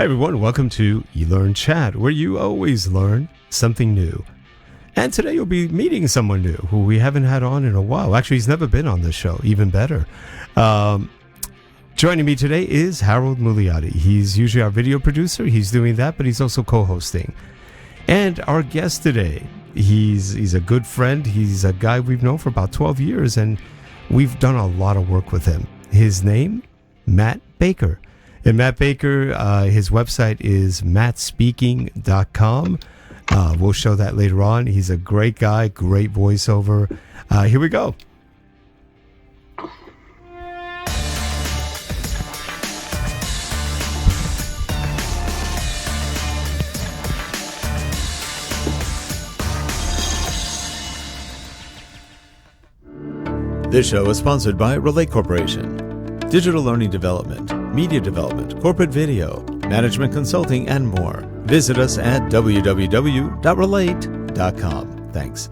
Hi, everyone. Welcome to eLearnChat, where you always learn something new. And today you'll be meeting someone new who we haven't had on in a while. Actually, he's never been on the show. Even better. Joining me today is Harold Muliati. He's usually our video producer. He's doing that, but he's also co-hosting. And our guest today, he's a good friend. He's a guy we've known for about 12 years, and we've done a lot of work with him. His name, Matt Baker. And Matt Baker, his website is mattspeaking.com. We'll show that later on. He's a great guy, great voiceover. Here we go. This show is sponsored by Relate Corporation. Digital learning development, media development, corporate video, management consulting, and more. Visit us at www.relate.com. Thanks.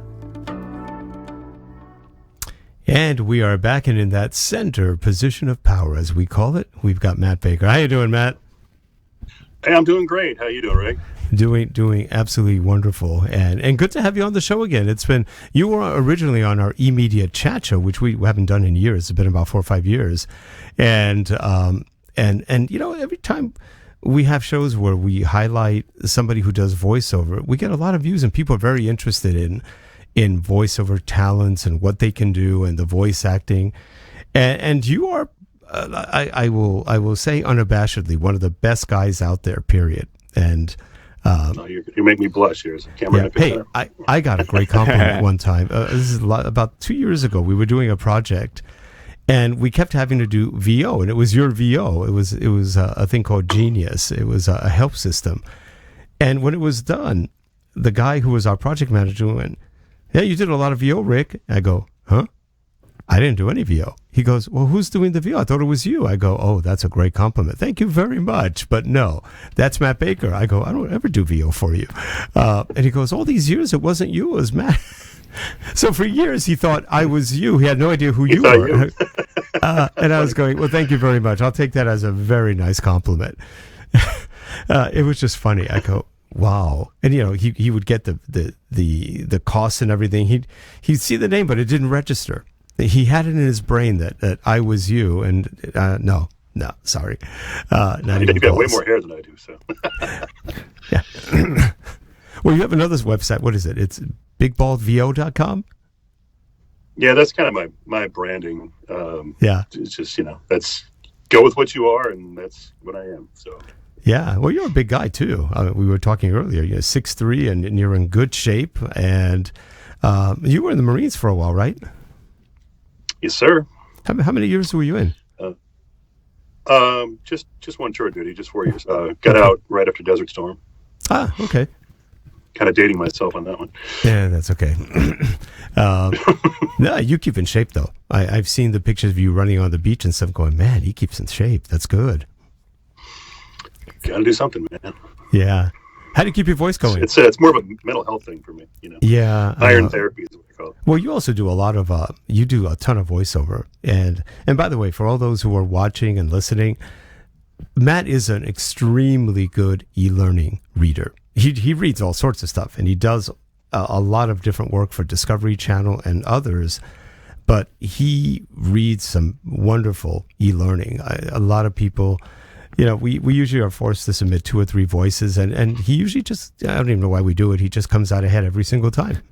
And we are back in that center position of power, as we call it. We've got Matt Baker. How you doing, Matt? Hey, I'm doing great. How you doing, Rick? Doing absolutely wonderful, and good to have you on the show again. You were originally on our eMedia chat show, which we haven't done in years. It's been about 4 or 5 years, and you know, every time we have shows where we highlight somebody who does voiceover, we get a lot of views, and people are very interested in voiceover talents and what they can do and the voice acting, and you are, I will say unabashedly, one of the best guys out there. Period. And you make me blush here. Hey, I got a great compliment one time. This is about 2 years ago. We were doing a project, and we kept having to do VO, and it was your VO. It was a thing called Genius. It was a help system. And when it was done, the guy who was our project manager went, "Yeah, you did a lot of VO, Rick." I go, "Huh? I didn't do any VO." He goes, "Well, who's doing the VO? I thought it was you." I go, "Oh, that's a great compliment. Thank you very much. But no, that's Matt Baker." I go, "I don't ever do VO for you." And he goes, "All these years, it wasn't you, it was Matt." So for years, he thought I was you. He had no idea who you were. And I was going, "Well, thank you very much. I'll take that as a very nice compliment." It was just funny. I go, "Wow." And, you know, he would get the costs and everything. He'd see the name, but it didn't register. He had it in his brain that I was you, and no, sorry. You've got way more hair than I do, so. Yeah. Well, you have another website. What is it? It's bigbaldvo.com? Yeah, that's kind of my branding. Yeah. It's just, that's go with what you are, and that's what I am, so. Yeah, well, you're a big guy, too. We were talking earlier. You're 6'3", and you're in good shape, and you were in the Marines for a while, right? Yes, sir. How many years were you in? Just one tour of duty, just 4 years. Got out right after Desert Storm. Ah, okay. Kind of dating myself on that one. Yeah, that's okay. No, you keep in shape, though. I've seen the pictures of you running on the beach and stuff going, man, he keeps in shape. That's good. Got to do something, man. Yeah. How do you keep your voice going? It's more of a mental health thing for me, Yeah. Iron therapy is what we call it. Well, you also do a lot of, you do a ton of voiceover. And by the way, for all those who are watching and listening, Matt is an extremely good e-learning reader. He reads all sorts of stuff, and he does a lot of different work for Discovery Channel and others, but he reads some wonderful e-learning. A lot of people, we usually are forced to submit 2 or 3 voices, and he usually just, I don't even know why we do it, he just comes out ahead every single time,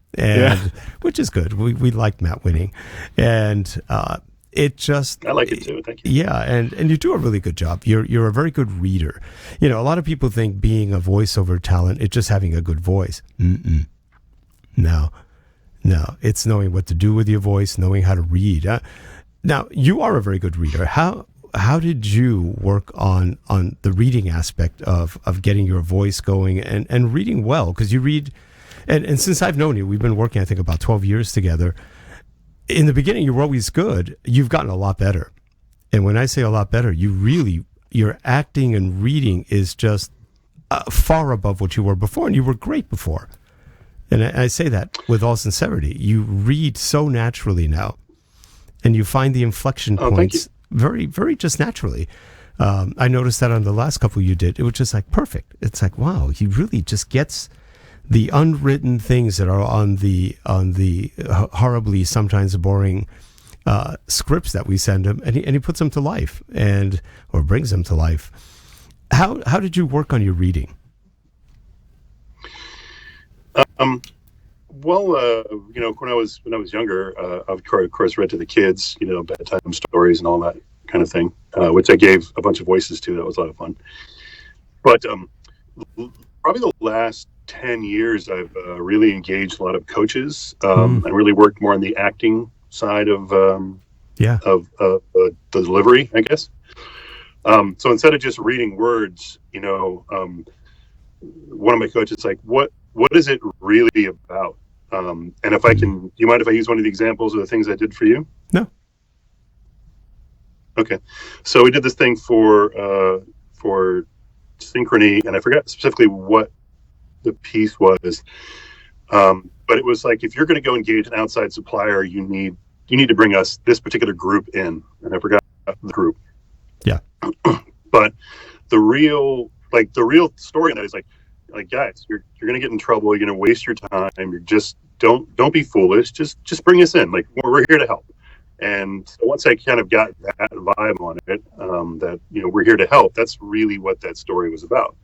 which is good. We like Matt winning, and I like it too. Thank you. Yeah, and you do a really good job. You're a very good reader. A lot of people think being a voiceover talent is just having a good voice. No, it's knowing what to do with your voice, knowing how to read. Now, you are a very good reader. How did you work on the reading aspect of getting your voice going and reading well? Because you read, and since I've known you, we've been working, I think, about 12 years together. In the beginning, you were always good. You've gotten a lot better. And when I say a lot better, your acting and reading is just far above what you were before. And you were great before. And I say that with all sincerity. You read so naturally now. And you find the inflection points very, very just naturally. I noticed that on the last couple you did, it was just like perfect. It's like, wow, he really just gets the unwritten things that are on the horribly sometimes boring scripts that we send him, and he puts them to life or brings them to life. How did you work on your reading? Well, when I was younger, of course, read to the kids, bedtime stories and all that kind of thing, which I gave a bunch of voices to. That was a lot of fun. But probably the last 10 years, I've really engaged a lot of coaches and really worked more on the acting side of the delivery, I guess. So instead of just reading words, one of my coaches like, what is it really about? And if I can, do you mind if I use one of the examples of the things I did for you? No. Okay. So we did this thing for synchrony, and I forgot specifically what the piece was. But it was like, if you're going to go engage an outside supplier, you need to bring us this particular group in, and I forgot the group. Yeah. But the real story in that is like guys, you're going to get in trouble. You're going to waste your time. You're just don't be foolish. Just bring us in. Like, we're here to help. And so once I kind of got that vibe on it, that we're here to help. That's really what that story was about.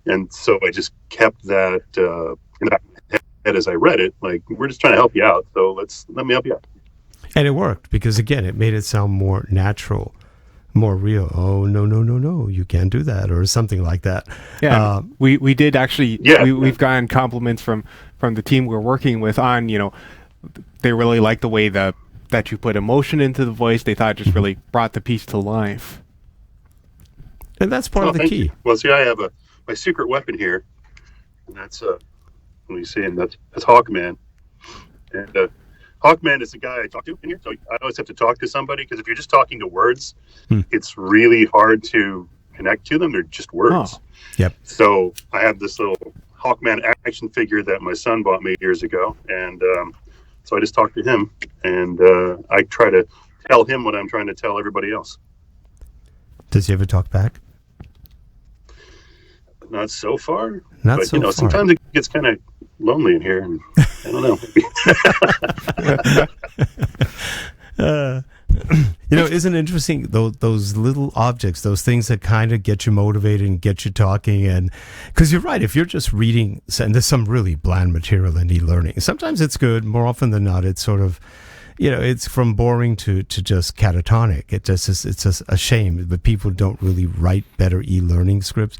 And so I just kept that in my head as I read it. Like, we're just trying to help you out. So let me help you out. And it worked because, again, it made it sound more natural, more real. Oh, no, you can't do that, or something like that. Yeah, we did actually. Yeah, we've gotten compliments from the team we're working with on, they really like the way that you put emotion into the voice. They thought it just really brought the piece to life. And that's part of the key. You. Well, see, I have my secret weapon here, and that's let me see, and that's Hawkman. And Hawkman is the guy I talk to in here. So I always have to talk to somebody, because if you're just talking to words, it's really hard to connect to them. They're just words. Oh. Yep. So I have this little Hawkman action figure that my son bought me years ago, and so I just talk to him, and I try to tell him what I'm trying to tell everybody else. Does he ever talk back? Not so far. Not so far. Sometimes it gets kind of lonely in here, and I don't know. Isn't it interesting, those little objects, those things that kind of get you motivated and get you talking? And because you're right, if you're just reading, and there's some really bland material in eLearning, sometimes it's good. More often than not, it's sort of, it's from boring to just catatonic. It's just a shame, but people don't really write better eLearning scripts.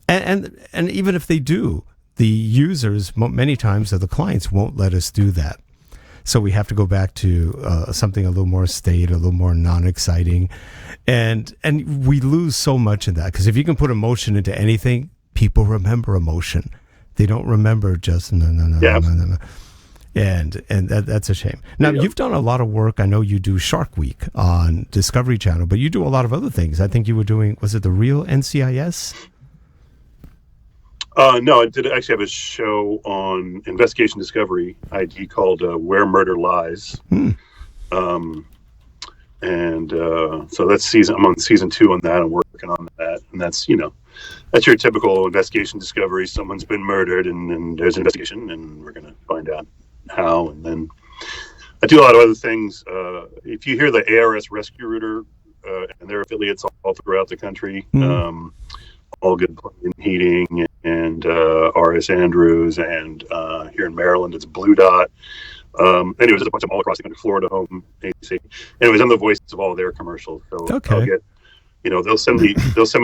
And even if they do, the users, many times, or the clients, won't let us do that. So we have to go back to something a little more staid, a little more non-exciting. And we lose so much in that, because if you can put emotion into anything, people remember emotion. They don't remember just no. And that's a shame. Now, you've done a lot of work. I know you do Shark Week on Discovery Channel, but you do a lot of other things. I think you were doing, was it the Real NCIS? No, I did actually have a show on Investigation Discovery ID called Where Murder Lies. So that's I'm on season 2 on that. I'm working on that. And that's your typical investigation discovery. Someone's been murdered, and there's an investigation, and we're going to find out how. And then I do a lot of other things. If you hear the ARS Rescue Router and their affiliates all throughout the country, All Good Plumbing and Heating, and R.S. Andrews, and here in Maryland, it's Blue Dot. Anyways, there's a bunch of them all across the country, Florida Home, AC. Anyways, I'm the voice of all their commercials. So okay. I'll get, they'll send me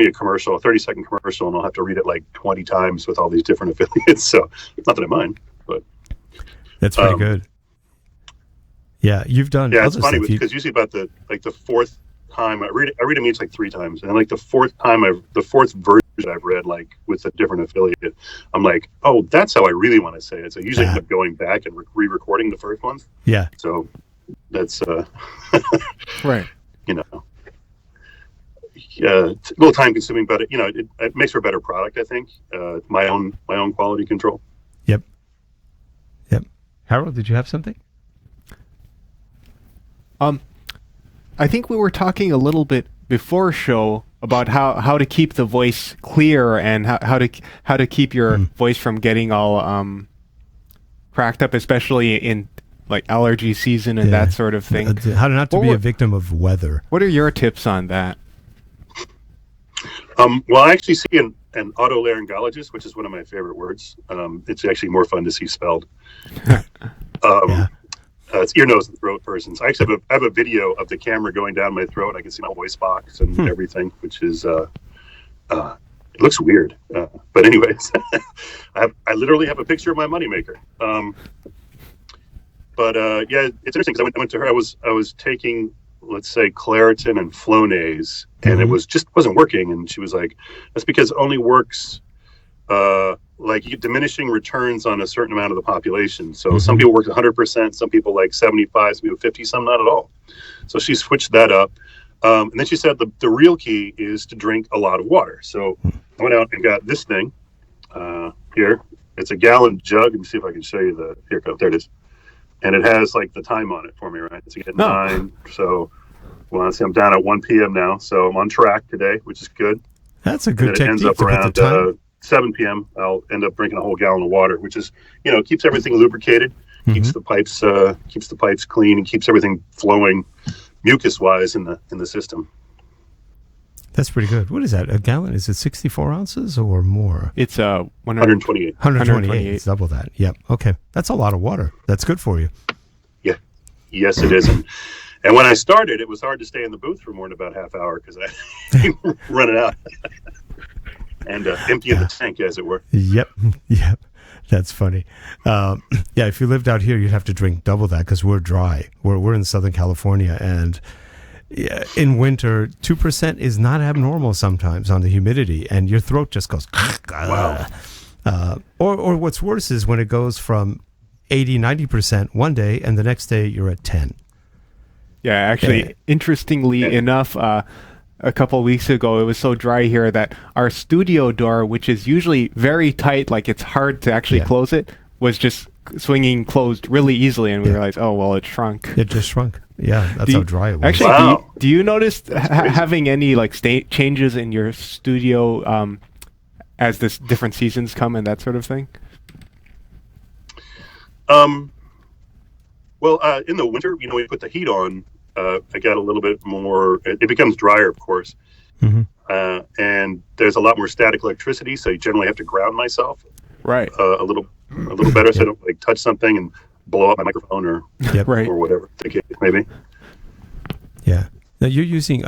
a commercial, a 30-second commercial, and I'll have to read it like 20 times with all these different affiliates. So not that I mind, but that's pretty good. Yeah, you've done. Yeah, it's funny because usually about the fourth time I read them each like 3 times, and like the fourth version I've read, like with a different affiliate, I'm like, oh, that's how I really want to say it. So usually I end up going back and re-recording the first ones. Yeah. So that's right. It's a little time consuming, but it makes for a better product, I think. My own quality control. Yep. Harold, did you have something? I think we were talking a little bit before show about how to keep the voice clear and how to keep your voice from getting all cracked up, especially in like allergy season and that sort of thing. How not to be a victim of weather. What are your tips on that? Well, I actually see an otolaryngologist, which is one of my favorite words. It's actually more fun to see spelled. It's ear, nose, and throat persons. I actually have a video of the camera going down my throat. I can see my voice box and everything, which is it looks weird. But anyways, I literally have a picture of my moneymaker. But yeah, it's interesting because I went to her. I was taking, let's say, Claritin and Flonase, and it wasn't working. And she was like, "That's because it only works like you get diminishing returns on a certain amount of the population. So some people work 100%, some people like 75, some people 50, some not at all." So she switched that up, and then she said the real key is to drink a lot of water. So I went out and got this thing here. It's a gallon jug. Let me see if I can show you here it goes. There it is. And it has like the time on it for me, right? So you get 9. So, well, let's see, I'm down at 1 p.m. now. So I'm on track today, which is good. That's a good technique. It ends up around 7 p.m. I'll end up drinking a whole gallon of water, which is, keeps everything lubricated, keeps the pipes clean, and keeps everything flowing mucus-wise in the system. That's pretty good. What is that? A gallon? Is it 64 ounces or more? It's 128. 128. It's double that. Yep. Okay. That's a lot of water. That's good for you. Yeah. Yes, it is. And when I started, it was hard to stay in the booth for more than about half hour because I keep running out and emptying the tank, as it were. Yep. That's funny. If you lived out here, you'd have to drink double that because we're dry. We're in Southern California, and in winter, 2% is not abnormal sometimes on the humidity, and your throat just goes. Wow. Or what's worse is when it goes from 80, 90% one day, and the next day you're at 10. Yeah, actually, interestingly enough, a couple of weeks ago, it was so dry here that our studio door, which is usually very tight, like it's hard to actually close it, was just swinging closed really easily, and we realized, oh, well, it shrunk. It just shrunk. Yeah, that's how dry it was. Actually, do you notice having any like changes in your studio as this different seasons come and that sort of thing? Well, in the winter, we put the heat on. I got a little bit more. It becomes drier, of course, and there's a lot more static electricity. So you generally have to ground myself, right? A little better, so I don't like touch something and blow up my microphone or whatever the case maybe. Yeah. Now are you using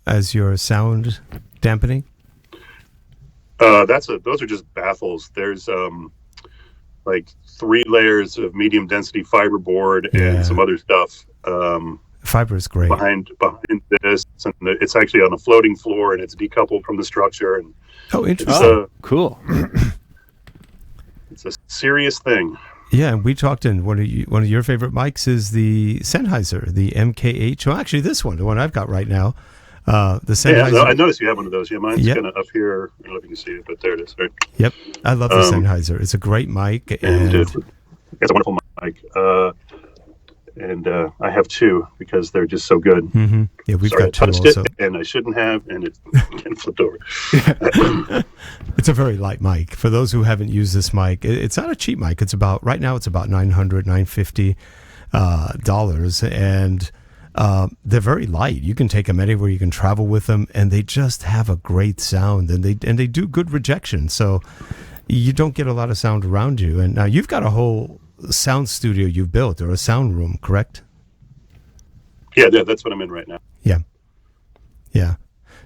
as your sound dampening? Those are just baffles. There's like 3 layers of medium density fiberboard and some other stuff. Fiber is great. Behind this, and it's actually on a floating floor, and it's decoupled from the structure. And interesting. Cool. It's a serious thing. Yeah, and we talked in one of your favorite mics is the Sennheiser, the MK416. Well, actually, this one, the one I've got right now, the Sennheiser. Yeah, I noticed you have one of those. Yeah, mine's kind of up here. I don't know if you can see it, but there it is. Right. Yep, I love the Sennheiser. It's a great mic, and it's a wonderful mic. And I have 2 because they're just so good. Mm-hmm. Yeah, we've got 2 also. And I shouldn't have, and it flipped over. It's a very light mic. For those who haven't used this mic, it's not a cheap mic. It's about $900, $950, and they're very light. You can take them anywhere. You can travel with them, and they just have a great sound, and they do good rejection. So you don't get a lot of sound around you. And now you've got a whole sound studio you've built, or a sound room, correct? Yeah, that's what I'm in right now. Yeah.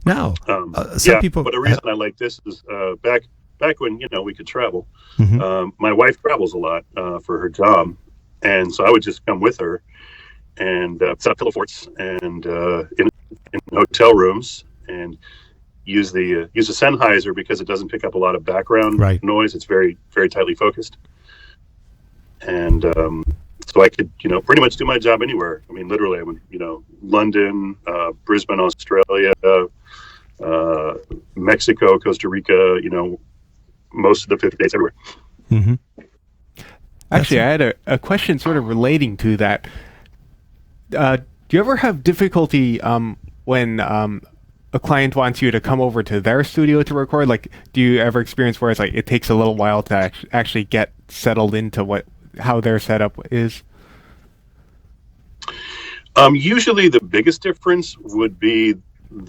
Now, some people. But the reason I like this is back when we could travel. My wife travels a lot for her job, and so I would just come with her and set up pillow forts and in hotel rooms and use the Sennheiser because it doesn't pick up a lot of background noise. It's very, very tightly focused. And so I could, pretty much do my job anywhere. I mean, literally, I went, London, Brisbane, Australia, Mexico, Costa Rica, most of the 50 states everywhere. Mm-hmm. Actually, I had a question sort of relating to that. Do you ever have difficulty when a client wants you to come over to their studio to record, like, do you ever experience where it's like it takes a little while to actually get settled into how their setup is? Usually the biggest difference would be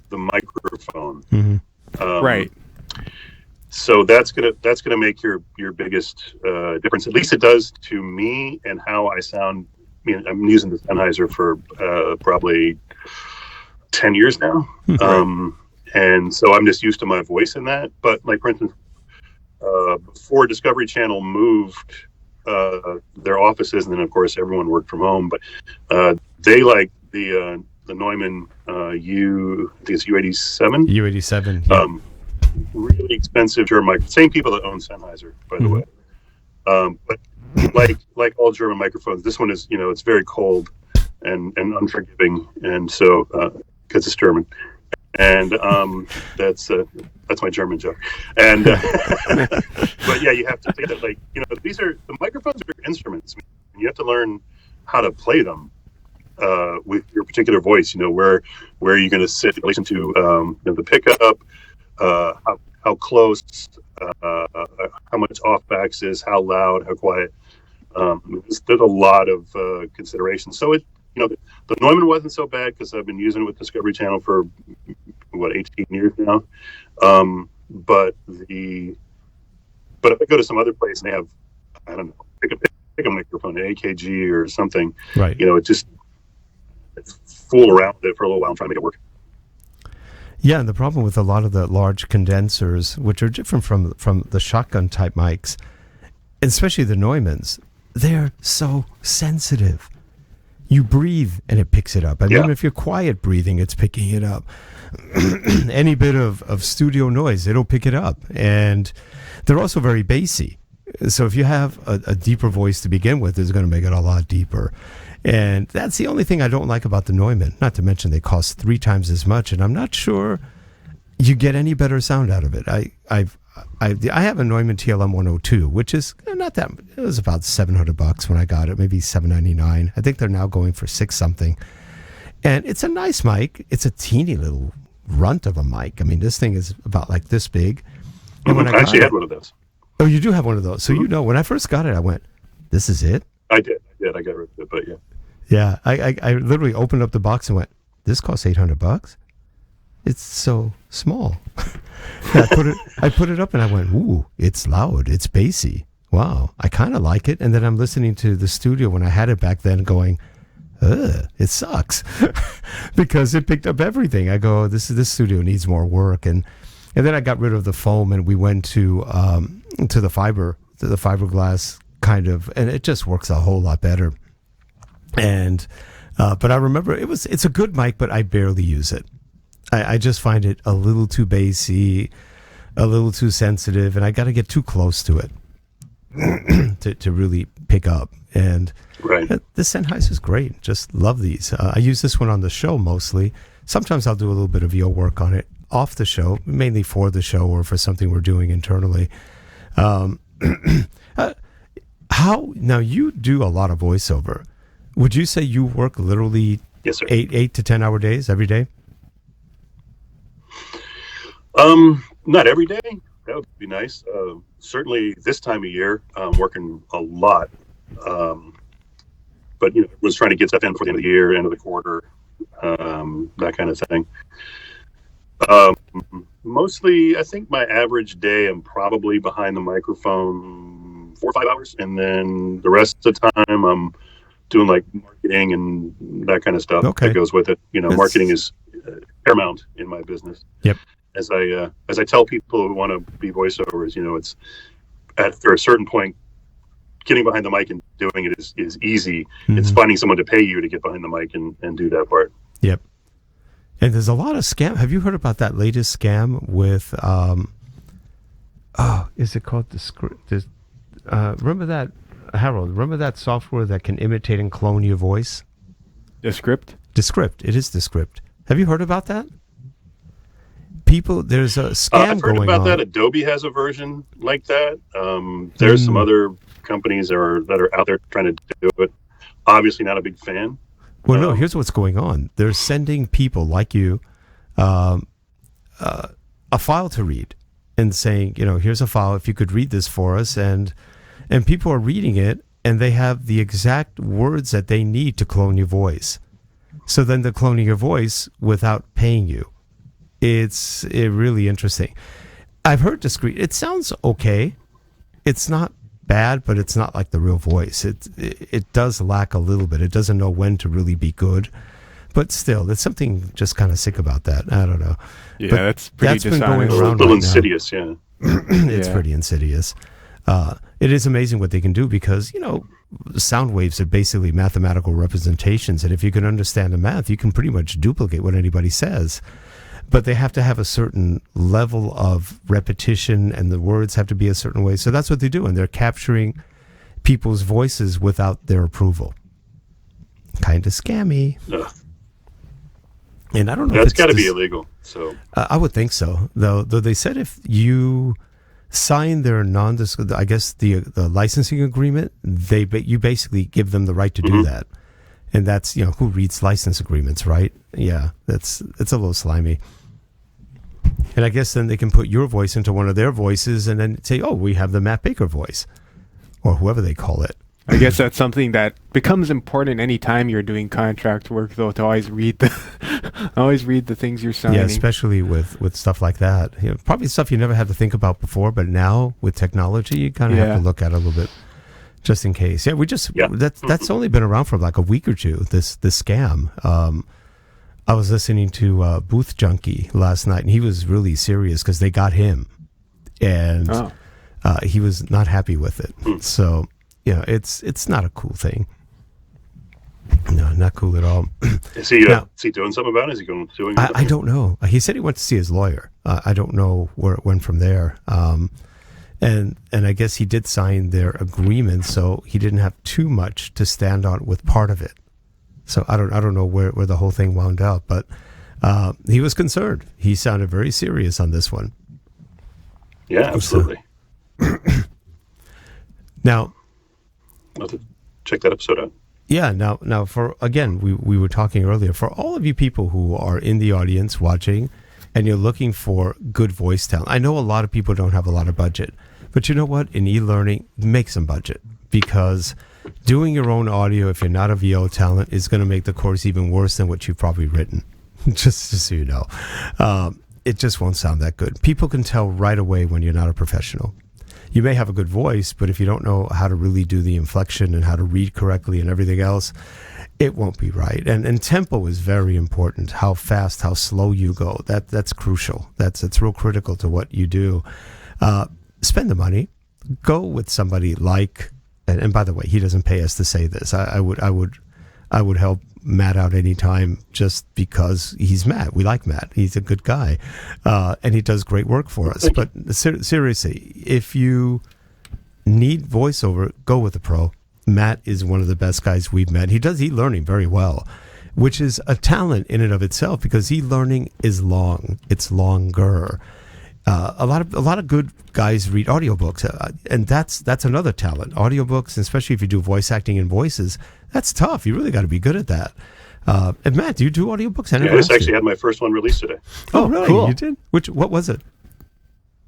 the microphone. Right. So that's gonna make your biggest difference. At least it does to me and how I sound. I mean, I'm using the Sennheiser for probably 10 years now. And so I'm just used to my voice in that. But like, for instance, before Discovery Channel moved their offices, and then of course everyone worked from home, but they like the Neumann I think it's U87. U87. Yeah. Really expensive German microphone. Same people that own Sennheiser, by the way. But like all German microphones, this one is, it's very cold and unforgiving, and so because it's German, and that's my German joke. And but yeah, you have to think that, like, the microphones are instruments, and you have to learn how to play them with your particular voice. Where are you going to sit in relation to the pickup, how close, how much off-backs is, how loud, how quiet. There's a lot of considerations. So the Neumann wasn't so bad because I've been using it with Discovery Channel for 18 years now. But if I go to some other place and they have, I don't know, pick a microphone, an AKG or something, right? Just fool around with it for a little while and try to make it work. Yeah, and the problem with a lot of the large condensers, which are different from the shotgun type mics, especially the Neumanns, they're so sensitive. You breathe and it picks it up. I mean, if you're quiet breathing, it's picking it up. Any bit of studio noise, it'll pick it up. And they're also very bassy. So if you have a deeper voice to begin with, it's going to make it a lot deeper. And that's the only thing I don't like about the Neumann. Not to mention they cost 3 times as much, and I'm not sure you get any better sound out of it. I have a Neumann TLM 102, which is not that. It was about $700 when I got it, maybe $799. I think they're now going for $6 something. And it's a nice mic. It's a teeny little runt of a mic. I mean, this thing is about like this big. And when I actually had one of those. Oh, you do have one of those. So when I first got it, I went, "This is it." I did. I got rid of it, but yeah. Yeah, I literally opened up the box and went, "This costs $800? It's so small." I put it up and I went, "Ooh, it's loud, it's bassy. Wow, I kind of like it." And then I'm listening to the studio when I had it back then, going, "It sucks," because it picked up everything. I go, "This studio needs more work," and then I got rid of the foam and we went to the fiberglass kind of, and it just works a whole lot better. And but I remember it's a good mic, but I barely use it. I just find it a little too bassy, a little too sensitive, and I got to get too close to it to really pick up. And the Sennheiser is great. Just love these. I use this one on the show mostly. Sometimes I'll do a little bit of VO work on it off the show, mainly for the show or for something we're doing internally. How now you do a lot of voiceover. Would you say you work literally 8 to 10 hour days every day? Not every day. That would be nice. Certainly this time of year, I'm working a lot. But was trying to get stuff in before the end of the year, end of the quarter, that kind of thing. Mostly, I think my average day, I'm probably behind the microphone 4 or 5 hours, and then the rest of the time I'm doing like marketing and that kind of stuff that goes with it. Marketing is paramount in my business. Yep. As I tell people who want to be voiceovers, it's after a certain point, getting behind the mic and doing it is easy. Mm-hmm. It's finding someone to pay you to get behind the mic and do that part. Yep. And there's a lot of scam. Have you heard about that latest scam with, is it called Descript? Remember that, Harold? Remember that software that can imitate and clone your voice? Descript? Descript. It is Descript. Have you heard about that? There's a scam going on. I've heard about that. Adobe has a version like that. There's some other companies that are out there trying to do it. Obviously not a big fan. Well, no, here's what's going on. They're sending people like you a file to read and saying, here's a file, if you could read this for us, and people are reading it, and they have the exact words that they need to clone your voice. So then they're cloning your voice without paying you. It's really interesting. I've heard Descript. It sounds okay. It's not bad, but it's not like the real voice. It does lack a little bit. It doesn't know when to really be good. But still, there's something just kind of sick about that. I don't know. Yeah, but that's pretty been going around a little right insidious, yeah. It's pretty insidious. It is amazing what they can do because, sound waves are basically mathematical representations. And if you can understand the math, you can pretty much duplicate what anybody says. But they have to have a certain level of repetition, and the words have to be a certain way. So that's what they do. And they're capturing people's voices without their approval. Kind of scammy. And I don't know. That's got to be illegal. So I would think so, though they said if you sign their I guess the licensing agreement, you basically give them the right to do that, and that's who reads license agreements, right? Yeah, it's a little slimy. And I guess then they can put your voice into one of their voices, and then say, "Oh, we have the Matt Baker voice," or whoever they call it. I guess that's something that becomes important anytime you're doing contract work, though, to always read the things you're signing. Yeah, especially with stuff like that. Probably stuff you never had to think about before, but now with technology, you kind of have to look at it a little bit, just in case. Yeah, that's only been around for like a week or two. This scam. I was listening to Booth Junkie last night, and he was really serious because they got him, and he was not happy with it. So. It's not a cool thing. No, not cool at all. Is he doing something about it? Is he doing something? I don't know. He said he went to see his lawyer. I don't know where it went from there. And I guess he did sign their agreement, so he didn't have too much to stand on with part of it. So I don't know where the whole thing wound up, but he was concerned. He sounded very serious on this one. Yeah, absolutely. Now. I'll have to check that episode out. Yeah, now for again, we were talking earlier, for all of you people who are in the audience watching and you're looking for good voice talent. I know a lot of people don't have a lot of budget, but you know what? In e-learning, make some budget, because doing your own audio, if you're not a VO talent, is going to make the course even worse than what you've probably written. just so you know. It just won't sound that good. People can tell right away when you're not a professional. You may have a good voice, but if you don't know how to really do the inflection and how to read correctly and everything else, it won't be right. And tempo is very important. How fast, how slow you go. That's crucial. That's real critical to what you do. Spend the money. Go with somebody like, and by the way, he doesn't pay us to say this. I would help Matt out anytime just because he's Matt. We like Matt. He's a good guy. And he does great work for us. But seriously, if you need voiceover, go with a pro. Matt is one of the best guys we've met. He does e-learning very well, which is a talent in and of itself, because e-learning is long. It's longer. A lot of good guys read audiobooks, and that's another talent. Audiobooks, especially if you do voice acting in voices, that's tough. You really got to be good at that. And Matt, do you do audiobooks? I just actually had my first one released today. Oh, really? Cool. You did? What was it?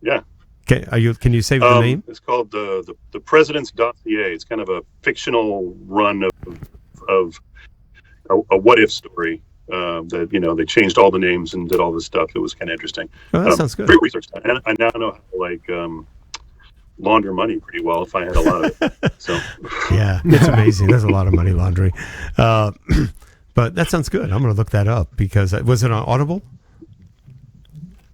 Yeah. Can you say the name? It's called the President's Dossier. It's kind of a fictional run of a what if story. That they changed all the names and did all this stuff. It was kind of interesting. Oh, that sounds good. Great research, and I now know how to launder money pretty well if I had a lot of it. So yeah, it's amazing. There's a lot of money laundering, but that sounds good. I'm going to look that up, because was it on Audible?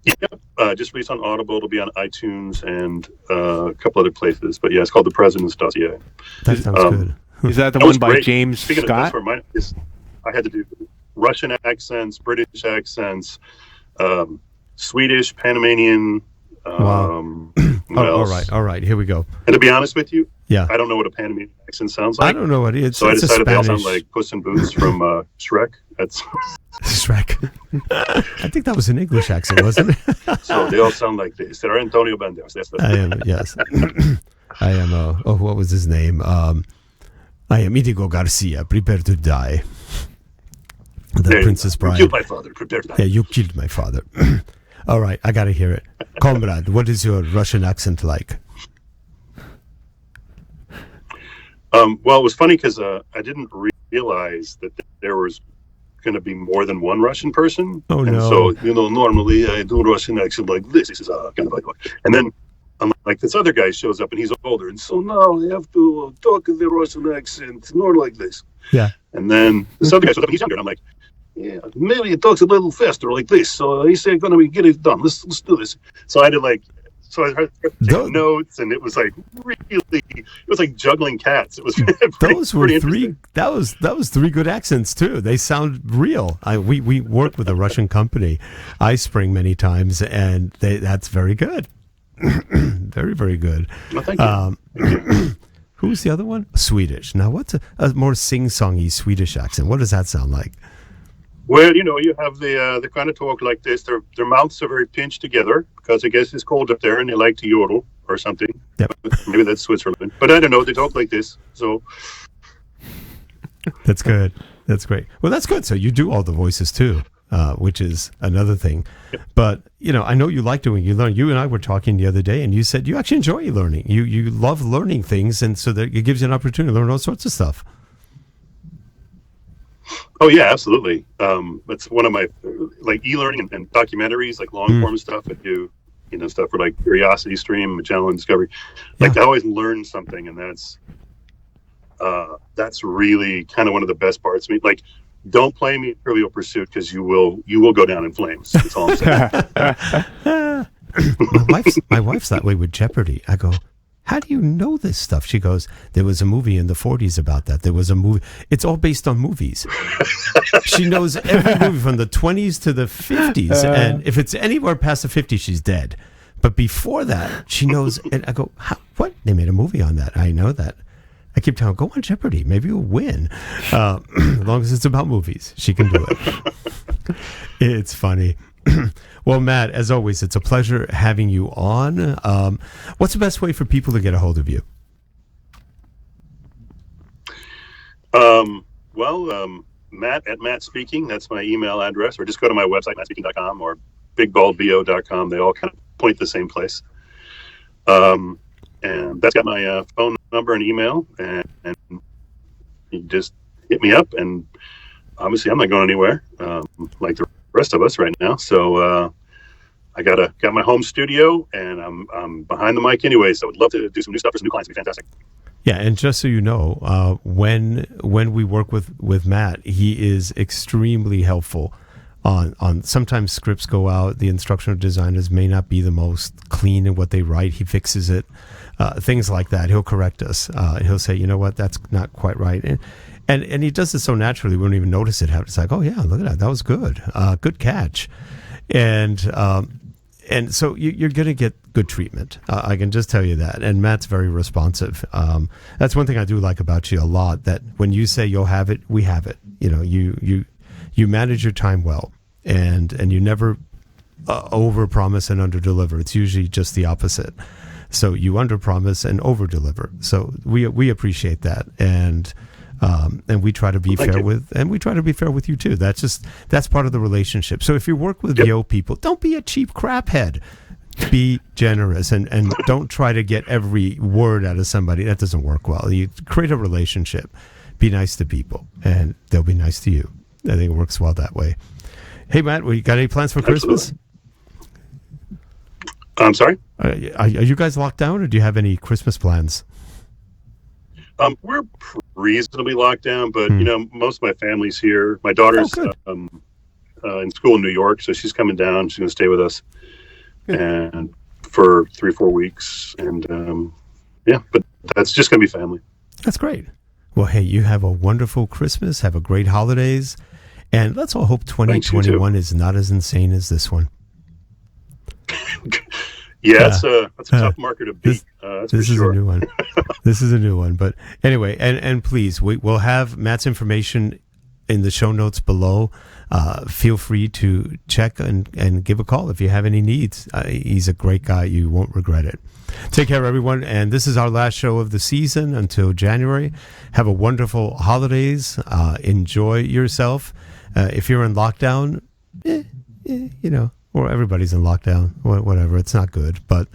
Yeah, just released on Audible. It'll be on iTunes and a couple other places. But yeah, it's called The President's Dossier. That sounds good. Is that the one by James Scott? I had to do Russian accents, British accents, Swedish, Panamanian. Wow. All right. Here we go. And to be honest with you, yeah, I don't know what a Panamanian accent sounds like. I don't know what it is. So I decided they all sound like Puss in Boots from Shrek. That's Shrek. I think that was an English accent, wasn't it? So they all sound like this. They're Antonio Banderas. I am. Yes. I am. What was his name? I am Inigo Garcia. Prepare to die. The Princess Bride. You killed my father. Prepare to die. Yeah, you killed my father. All right, I got to hear it. Comrade, what is your Russian accent like? Well, it was funny because I didn't realize that there was going to be more than one Russian person. Oh, and no. So, normally I do Russian accent like this. This is kind of like, and then like this other guy shows up and he's older. And so now I have to talk the Russian accent more like this. Yeah. And then this other guy shows up and he's younger. And I'm like, yeah, maybe he talks a little faster like this. So he said, "Gonna get it done. Let's do this." So I did I had to take notes, and it was like it was like juggling cats. It was those were pretty three. That was three good accents too. They sound real. We work with a Russian company, iSpring, many times, and that's very good. Very, very good. Well, thank you. Who's the other one? Swedish. Now, what's a more sing-songy Swedish accent? What does that sound like? Well, you have the kind of talk like this. Their mouths are very pinched together because I guess it's cold up there and they like to yodel or something. Yep. Maybe that's Switzerland. But I don't know. They talk like this. So that's good. That's great. Well, that's good. So you do all the voices too, which is another thing. Yep. But, I know you like doing eLearning. You and I were talking the other day and you said you actually enjoy eLearning. You love learning things, and so that it gives you an opportunity to learn all sorts of stuff. Oh yeah, absolutely. That's one of my like eLearning and documentaries, like long form stuff. I do, stuff for like Curiosity Stream, Magellan Discovery. Like I always learn something, and that's really kind of one of the best parts of me. Like, don't play me Trivial Pursuit because you will go down in flames. That's all I'm saying. my wife's that way with Jeopardy. I go, how do you know this stuff? She goes, there was a movie in the 40s about that. There was a movie. It's all based on movies. She knows every movie from the 20s to the 50s. And if it's anywhere past the 50s, she's dead. But before that, she knows. And I go, what? They made a movie on that. I know that. I keep telling her, go on Jeopardy. Maybe you'll win. As long as it's about movies, she can do it. It's funny. Well, Matt, as always, it's a pleasure having you on. What's the best way for people to get a hold of you? Matt at Matt Speaking. That's my email address. Or just go to my website, mattspeaking.com or bigbaldbo.com. They all kind of point the same place. And that's got my phone number and email. And you just hit me up. And obviously, I'm not going anywhere like the rest of us right now. So I got my home studio, and I'm behind the mic anyway. So I'd love to do some new stuff for some new clients. It'd be fantastic. Yeah, and just so you know, when we work with Matt, he is extremely helpful on sometimes scripts go out. The instructional designers may not be the most clean in what they write. He fixes it, things like that. He'll correct us. He'll say, you know what, that's not quite right. And he does it so naturally, we don't even notice it. It's like, oh yeah, look at that. That was good. Good catch. And so you're going to get good treatment. I can just tell you that. And Matt's very responsive. That's one thing I do like about you a lot, that when you say you'll have it, we have it. You manage your time well, and you never overpromise and underdeliver. It's usually just the opposite. So you underpromise and overdeliver. So we appreciate that. And we try to be fair with you too. That's part of the relationship. So if you work with VO people, don't be a cheap craphead. Be generous and don't try to get every word out of somebody. That doesn't work well. You create a relationship. Be nice to people, and they'll be nice to you. I think it works well that way. Hey, Matt, you got any plans for Christmas? I'm sorry? Are you guys locked down, or do you have any Christmas plans? We're reasonably locked down, but most of my family's here. My daughter's in school in New York, so she's coming down. She's going to stay with us, and for 3-4 weeks, and but that's just going to be family. That's great. Well, hey, you have a wonderful Christmas. Have a great holidays, and let's all hope 2021 is not as insane as this one. That's a tough marker to beat. This is a new one. This is a new one. But anyway, and please, we'll have Matt's information in the show notes below. Feel free to check and give a call if you have any needs. He's a great guy. You won't regret it. Take care, everyone. And this is our last show of the season until January. Have a wonderful holidays. Enjoy yourself. If you're in lockdown, or everybody's in lockdown, whatever. It's not good, but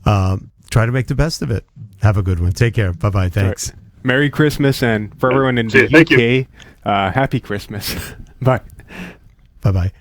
try to make the best of it. Have a good one. Take care. Bye-bye. Thanks. Right. Merry Christmas, and for everyone in the UK, Happy Christmas. Bye. Bye-bye.